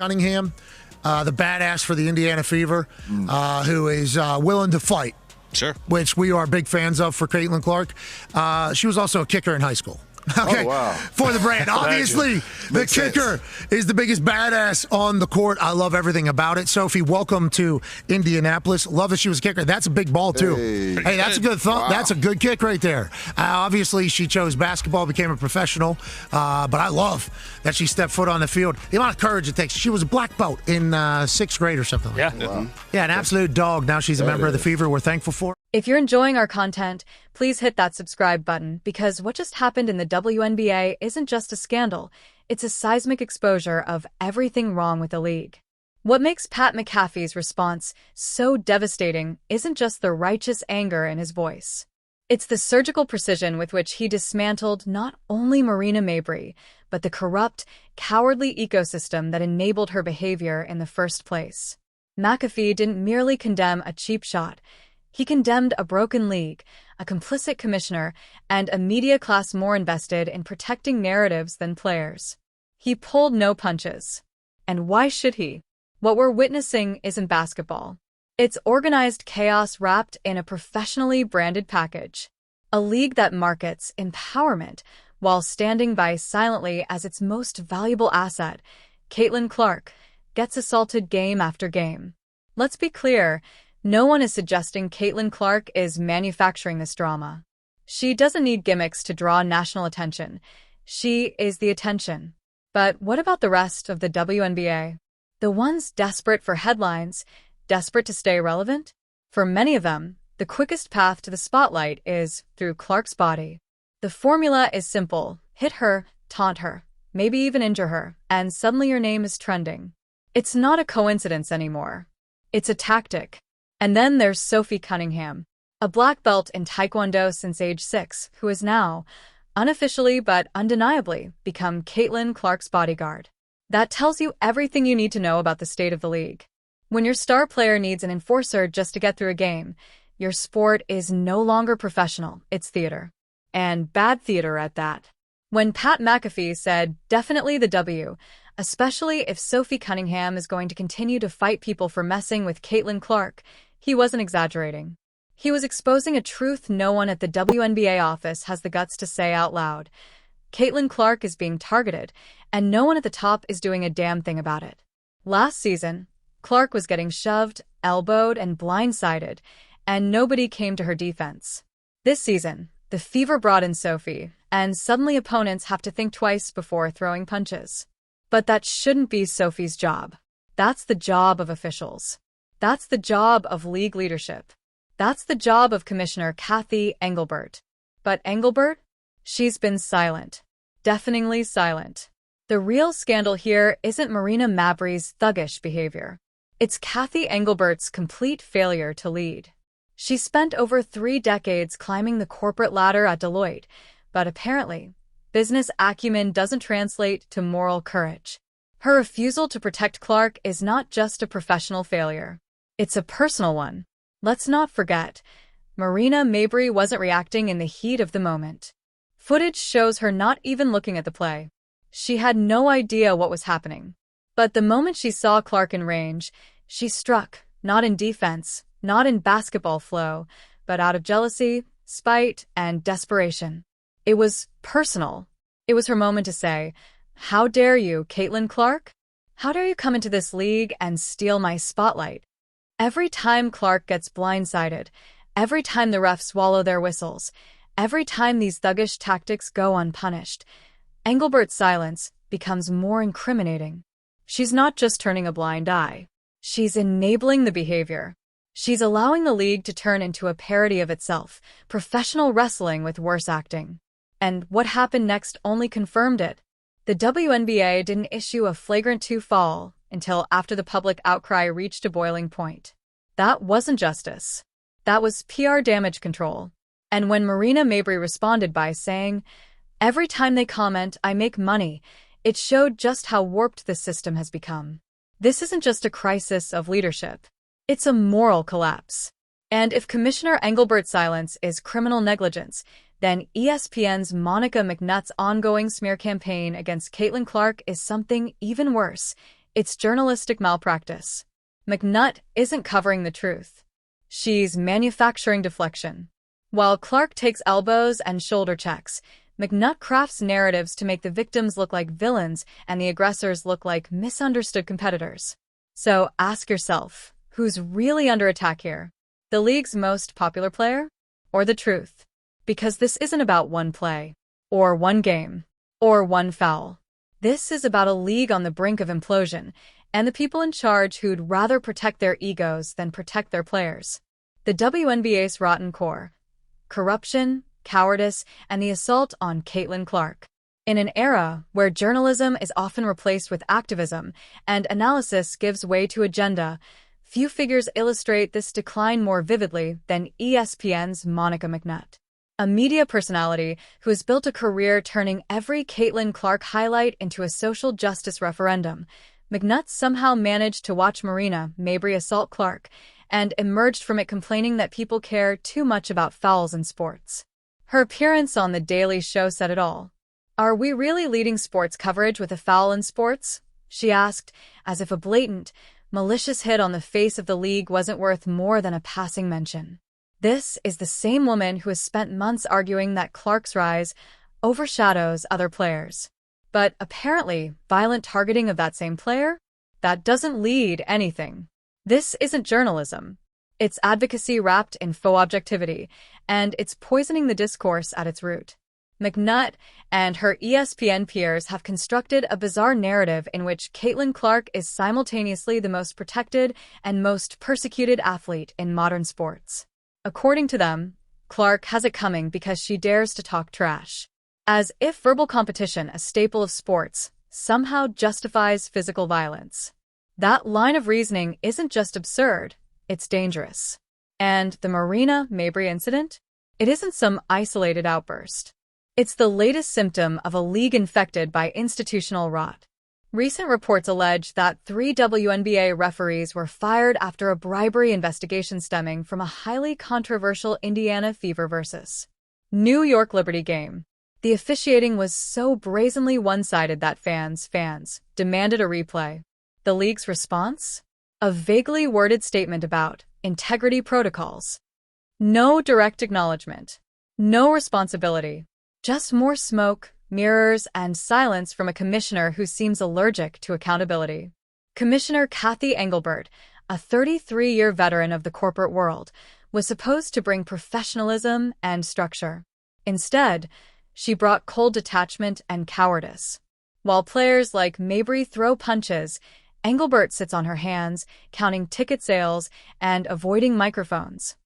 Cunningham, the badass for the Indiana Fever, who is willing to fight. Sure. Which we are big fans of for Caitlin Clark. She was also a kicker in high school. Okay. Oh, wow. For the brand. Obviously, the Makes kicker sense. is the biggest badass on the court. I love everything about it. Sophie, welcome to Indianapolis. Love that she was a kicker. That's a big ball, too. Hey, that's a good thump. Wow. That's a good kick right there. Obviously, she chose basketball, became a professional. But I love that she stepped foot on the field. The amount of courage it takes. She was a black belt in 6th grade or something like that. Wow. Yeah, an absolute dog. Now she's a member of the Fever. We're thankful for. If you're enjoying our content, please hit that subscribe button because what just happened in the WNBA isn't just a scandal, it's a seismic exposure of everything wrong with the league. What makes Pat McAfee's response so devastating isn't just the righteous anger in his voice. It's the surgical precision with which he dismantled not only Marina Mabrey, but the corrupt, cowardly ecosystem that enabled her behavior in the first place. McAfee didn't merely condemn a cheap shot. He condemned a broken league, a complicit commissioner, and a media class more invested in protecting narratives than players. He pulled no punches. And why should he? What we're witnessing isn't basketball. It's organized chaos wrapped in a professionally branded package. A league that markets empowerment while standing by silently as its most valuable asset. Caitlin Clark gets assaulted game after game. Let's be clear. No one is suggesting Caitlin Clark is manufacturing this drama. She doesn't need gimmicks to draw national attention. She is the attention. But what about the rest of the WNBA? The ones desperate for headlines, desperate to stay relevant? For many of them, the quickest path to the spotlight is through Clark's body. The formula is simple. Hit her, taunt her, maybe even injure her, and suddenly your name is trending. It's not a coincidence anymore. It's a tactic. And then there's Sophie Cunningham, a black belt in Taekwondo since age 6, who has now, unofficially but undeniably, become Caitlin Clark's bodyguard. That tells you everything you need to know about the state of the league. When your star player needs an enforcer just to get through a game, your sport is no longer professional, it's theater. And bad theater at that. When Pat McAfee said, definitely the W, especially if Sophie Cunningham is going to continue to fight people for messing with Caitlin Clark, he wasn't exaggerating. He was exposing a truth no one at the WNBA office has the guts to say out loud. Caitlin Clark is being targeted, and no one at the top is doing a damn thing about it. Last season, Clark was getting shoved, elbowed, and blindsided, and nobody came to her defense. This season, the Fever brought in Sophie, and suddenly opponents have to think twice before throwing punches. But that shouldn't be Sophie's job. That's the job of officials. That's the job of league leadership. That's the job of Commissioner Cathy Engelbert. But Engelbert? She's been silent. Deafeningly silent. The real scandal here isn't Marina Mabrey's thuggish behavior. It's Cathy Engelbert's complete failure to lead. She spent over 3 decades climbing the corporate ladder at Deloitte, but apparently, business acumen doesn't translate to moral courage. Her refusal to protect Clark is not just a professional failure. It's a personal one. Let's not forget, Marina Mabrey wasn't reacting in the heat of the moment. Footage shows her not even looking at the play. She had no idea what was happening. But the moment she saw Clark in range, she struck, not in defense, not in basketball flow, but out of jealousy, spite, and desperation. It was personal. It was her moment to say, "How dare you, Caitlin Clark? How dare you come into this league and steal my spotlight?" Every time Clark gets blindsided, every time the refs swallow their whistles, every time these thuggish tactics go unpunished, Engelbert's silence becomes more incriminating. She's not just turning a blind eye. She's enabling the behavior. She's allowing the league to turn into a parody of itself, professional wrestling with worse acting. And what happened next only confirmed it. The WNBA didn't issue a flagrant 2 foul until after the public outcry reached a boiling point. That wasn't justice. That was PR damage control. And when Marina Mabrey responded by saying, "Every time they comment, I make money," it showed just how warped this system has become. This isn't just a crisis of leadership. It's a moral collapse. And if Commissioner Engelbert's silence is criminal negligence, then ESPN's Monica McNutt's ongoing smear campaign against Caitlin Clark is something even worse. It's journalistic malpractice. McNutt isn't covering the truth. She's manufacturing deflection. While Clark takes elbows and shoulder checks, McNutt crafts narratives to make the victims look like villains and the aggressors look like misunderstood competitors. So ask yourself, who's really under attack here? The league's most popular player? Or the truth? Because this isn't about one play, or one game, or one foul. This is about a league on the brink of implosion, and the people in charge who'd rather protect their egos than protect their players. The WNBA's rotten core: corruption, cowardice, and the assault on Caitlin Clark. In an era where journalism is often replaced with activism and analysis gives way to agenda, few figures illustrate this decline more vividly than ESPN's Monica McNutt. A media personality who has built a career turning every Caitlin Clark highlight into a social justice referendum, McNutt somehow managed to watch Marina Mabrey assault Clark and emerged from it complaining that people care too much about fouls in sports. Her appearance on The Daily Show said it all. "Are we really leading sports coverage with a foul in sports?" she asked, as if a blatant, malicious hit on the face of the league wasn't worth more than a passing mention. This is the same woman who has spent months arguing that Clark's rise overshadows other players. But apparently, violent targeting of that same player? That doesn't lead anything. This isn't journalism. It's advocacy wrapped in faux objectivity, and it's poisoning the discourse at its root. McNutt and her ESPN peers have constructed a bizarre narrative in which Caitlin Clark is simultaneously the most protected and most persecuted athlete in modern sports. According to them, Clark has it coming because she dares to talk trash. As if verbal competition, a staple of sports, somehow justifies physical violence. That line of reasoning isn't just absurd, it's dangerous. And the Marina Mabrey incident? It isn't some isolated outburst. It's the latest symptom of a league infected by institutional rot. Recent reports allege that 3 WNBA referees were fired after a bribery investigation stemming from a highly controversial Indiana Fever versus New York Liberty game. The officiating was so brazenly one-sided that fans demanded a replay. The league's response? A vaguely worded statement about integrity protocols. No direct acknowledgement. No responsibility. Just more smoke, mirrors, and silence from a commissioner who seems allergic to accountability. Commissioner Kathy Engelbert, a 33-year veteran of the corporate world, was supposed to bring professionalism and structure. Instead, she brought cold detachment and cowardice. While players like Mabrey throw punches, Engelbert sits on her hands, counting ticket sales and avoiding microphones.